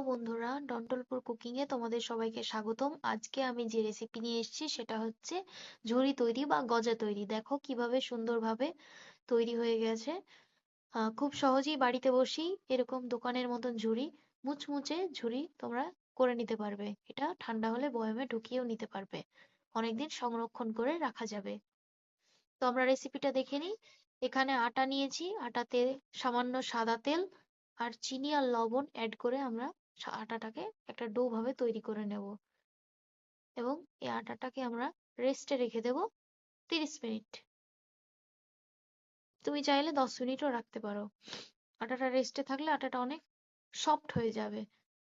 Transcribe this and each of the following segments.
বন্ধুরা, ডন্টলপুর কুকিং এ তোমাদের সবাইকে স্বাগতম। আজকে আমি যে রেসিপি নিয়ে এসেছি সেটা হচ্ছে ঝুড়ি তৈরি বা গজা তৈরি। দেখো কিভাবে সুন্দরভাবে তৈরি হয়ে গেছে। খুব সহজেই বাড়িতে বসেই এরকম দোকানের মতন ঝুড়ি, মুচমুচে ঝুড়ি তোমরা করে নিতে পারবে। এটা ঠান্ডা হলে বয়ামে ঢুকিয়েও নিতে পারবে, অনেকদিন সংরক্ষণ করে রাখা যাবে। তো আমরা রেসিপিটা দেখে নিই। এখানে আটা নিয়েছি, আটাতে সামান্য সাদা তেল আর চিনি আর লবণ অ্যাড করে আমরা আটাটাকে একটা ডো ভাবে তৈরি করে নেব এবং এই আটাটাকে আমরা রেস্টে রেখে দেব 30 মিনিট। তুমি চাইলে 10 মিনিটও রাখতে পারো। আটাটা রেস্টে থাকলে আটাটা অনেক সফট হয়ে যাবে।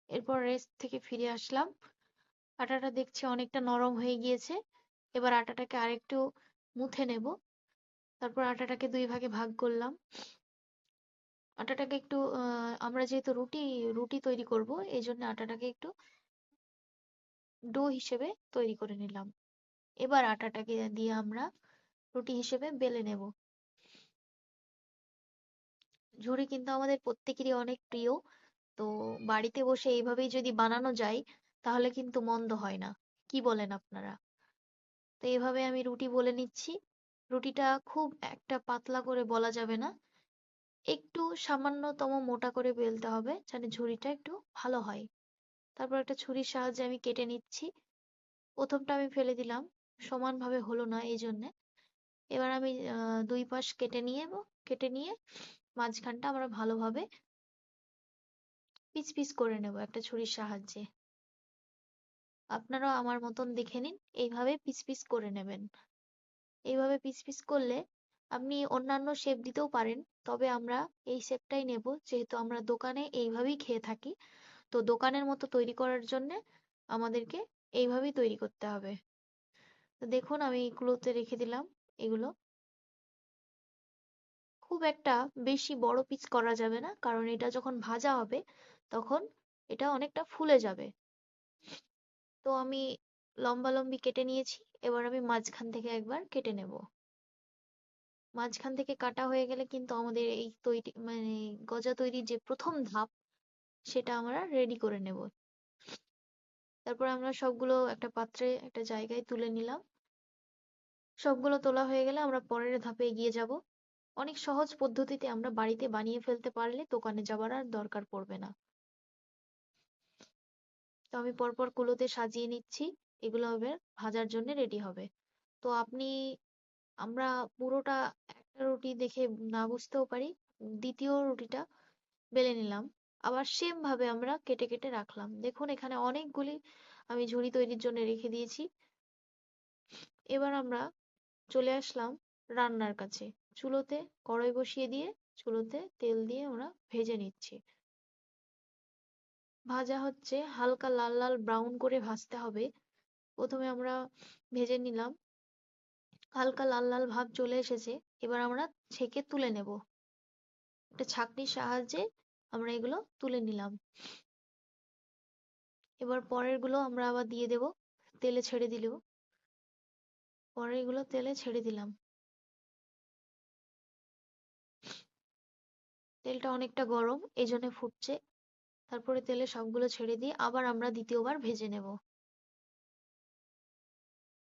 এরপর রেস্ট থেকে ফিরে আসলাম। আটাটা দেখছি অনেকটা নরম হয়ে গিয়েছে। এবার আটাটাকে আরেকটু মুথে নেব। তারপর আটাটাকে দুই ভাগে ভাগ করলাম। আটাটাকে একটু আমরা যেহেতু রুটি রুটি তৈরি করব, এই জন্য আটাটাকে একটু ডো হিসেবে তৈরি করে নিলাম। এবার আটাটাকে দিয়ে আমরা রুটি হিসেবে বেলে নেব। ঝুড়ি কিন্তু আমাদের প্রত্যেকেরই অনেক প্রিয়। তো বাড়িতে বসে এইভাবেই যদি বানানো যায় তাহলে কিন্তু মন্দ হয় না। কি বলেন আপনারা? তো এইভাবে আমি রুটি বলে নিচ্ছি। রুটিটা খুব একটা পাতলা করে বলা যাবে না, একটু সামান্যতম মোটা করে বেলতে হবে যেন ঝুড়িটা একটু ভালো হয়। তারপর একটা ছুরির সাহায্যে আমি কেটে নিচ্ছি। প্রথমটা আমি ফেলে দিলাম, সমানভাবে হলো না এই জন্যে। এবার আমি দুই পাশ কেটে নিয়ে মাঝখানটা আমরা ভালোভাবে পিস পিস করে নেব একটা ছুরির সাহায্যে। আপনারাও আমার মতন দেখে নিন, এইভাবে পিস পিস করে নেবেন। এইভাবে পিস পিস করলে আপনি অন্যান্য শেপ দিতেও পারেন, তবে আমরা এই শেপটাই নেব যেহেতু আমরা দোকানে এইভাবেই খেয়ে থাকি। তো দোকানের মতো তৈরি করার জন্য আমাদেরকে এইভাবেই তৈরি করতে হবে। তো দেখুন আমি এগুলোতে রেখে দিলাম। এগুলো খুব একটা বেশি বড় পিস করা যাবে না, কারণ এটা যখন ভাজা হবে তখন এটা অনেকটা ফুলে যাবে। তো আমি লম্বালম্বি কেটে নিয়েছি। এবার আমি মাঝখান থেকে একবার কেটে নেব। মাঝখান থেকে কাটা হয়ে গেলে কিন্তু আমাদের এই তৈরি মানে গজা তৈরির যে প্রথম ধাপ সেটা আমরা রেডি করে নেব। তারপর আমরা সবগুলো একটা পাত্রে একটা জায়গায় তুলে নিলাম। সবগুলো তোলা হয়ে গেলে আমরা পরের ধাপে এগিয়ে যাব। অনেক সহজ পদ্ধতিতে আমরা বাড়িতে বানিয়ে ফেলতে পারলে দোকানে যাবার আর দরকার পড়বে না। তো আমি পরপর কুলোতে সাজিয়ে নিচ্ছি। এগুলো হবে ভাজার জন্য রেডি হবে। তো আমরা পুরোটা একটা রুটি দেখে না বুঝতেও পারি, দ্বিতীয় রুটিটা বেলে নিলাম। আবার সেম ভাবে আমরা কেটে কেটে রাখলাম। দেখুন এখানে অনেকগুলি আমি ঝুড়ি তৈরির জন্য রেখে দিয়েছি। এবার আমরা চলে আসলাম রান্নার কাছে। চুলোতে কড়াই বসিয়ে দিয়ে চুলোতে তেল দিয়ে আমরা ভেজে নিচ্ছি। ভাজা হচ্ছে, হালকা লাল লাল ব্রাউন করে ভাজতে হবে। প্রথমে আমরা ভেজে নিলাম, হালকা লাল লাল ভাব চলে এসেছে। এবার আমরা ছেঁকে তুলে নেব। একটা ছাঁকনির সাহায্যে আমরা এগুলো তুলে নিলাম। এবার পরের গুলো আমরা আবার দিয়ে দেব, তেলে ছেড়ে দিলেও। পরের গুলো তেলে ছেড়ে দিলাম। তেলটা অনেকটা গরম এই জন্য ফুটছে। তারপরে তেলে সবগুলো ছেড়ে দিয়ে আবার আমরা দ্বিতীয়বার ভেজে নেব।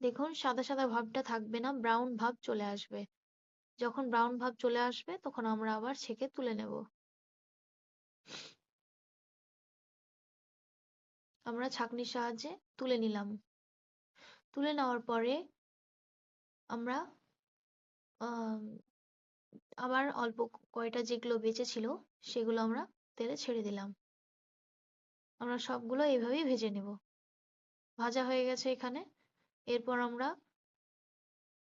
দেখুন সাদা সাদা ভাবটা থাকবে না, ব্রাউন ভাব চলে আসবে। যখন ব্রাউন ভাব চলে আসবে তখন আমরা আবার ছেঁকে তুলে নেব। আমরা ছাঁকনির সাহায্যে তুলে নিলাম। তুলে নেওয়ার পরে আমরা আহ আবার অল্প কয়টা যেগুলো বেঁচে ছিল সেগুলো আমরা তেলে ছেড়ে দিলাম। আমরা সবগুলো এইভাবেই ভেজে নেব। ভাজা হয়ে গেছে এখানে। এরপর আমরা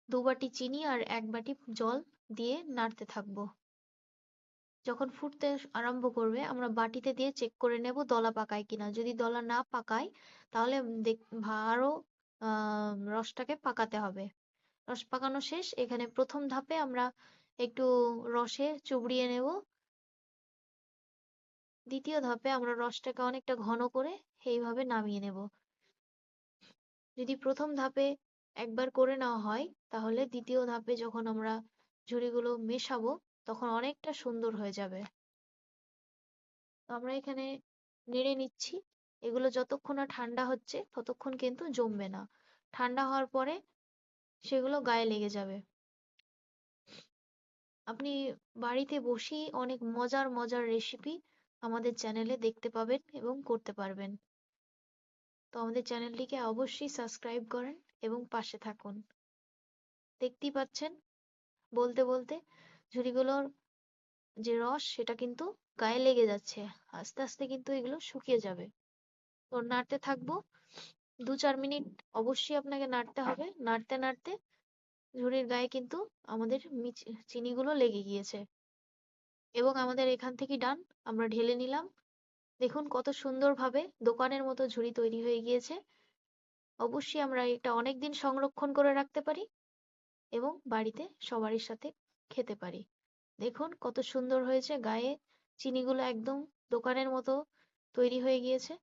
2 বাটি চিনি আর 1 বাটি জল দিয়ে নাড়তে থাকবো। যখন ফুটতে আরম্ভ করবে আমরা বাটিতে দিয়ে চেক করে নেব দলা পাকায় কিনা। যদি দলা না পাকায় তাহলে আরো রসটাকে পাকাতে হবে। রস পাকানো শেষ। এখানে প্রথম ধাপে আমরা একটু রসে চুবড়িয়ে নেব। দ্বিতীয় ধাপে আমরা রসটাকে অনেকটা ঘন করে এইভাবে নামিয়ে নেব। যদি প্রথম ধাপে একবার করে নেওয়া হয় তাহলে দ্বিতীয় ধাপে যখন আমরা ঝুড়িগুলো মেশাবো তখন অনেকটা সুন্দর হয়ে যাবে। তো আমরা এখানে নেড়ে নিচ্ছি। এগুলো যতক্ষণ না ঠান্ডা হচ্ছে ততক্ষণ কিন্তু জমবে না। ঠান্ডা হওয়ার পরে সেগুলো গায়ে লেগে যাবে। আপনি বাড়িতে বসেই অনেক মজার মজার রেসিপি আমাদের চ্যানেলে দেখতে পাবেন এবং করতে পারবেন। তো আমাদের চ্যানেলটিকে অবশ্যই সাবস্ক্রাইব করেন এবং পাশে থাকুন। দেখতেই পাচ্ছেন বলতে বলতে ঝুড়িগুলোর যে রস সেটা কিন্তু গায়ে লেগে যাচ্ছে। আস্তে আস্তে কিন্তু এগুলো শুকিয়ে যাবে। তো নাড়তে থাকবো। 2-4 মিনিট অবশ্যই আপনাকে নাড়তে হবে। নাড়তে নাড়তে ঝুড়ির গায়ে কিন্তু আমাদের চিনিগুলো লেগে গিয়েছে এবং আমাদের এখান থেকে ডান। আমরা ঢেলে নিলাম। দেখুন কত সুন্দরভাবে দোকানের মতো ঝুড়ি তৈরি হয়ে গিয়েছে। অবশ্যই আমরা এটা অনেকদিন সংরক্ষণ করে রাখতে পারি এবং বাড়িতে সবারই সাথে খেতে পারি। দেখুন কত সুন্দর হয়েছে, গায়ে চিনিগুলো একদম দোকানের মতো তৈরি হয়ে গিয়েছে।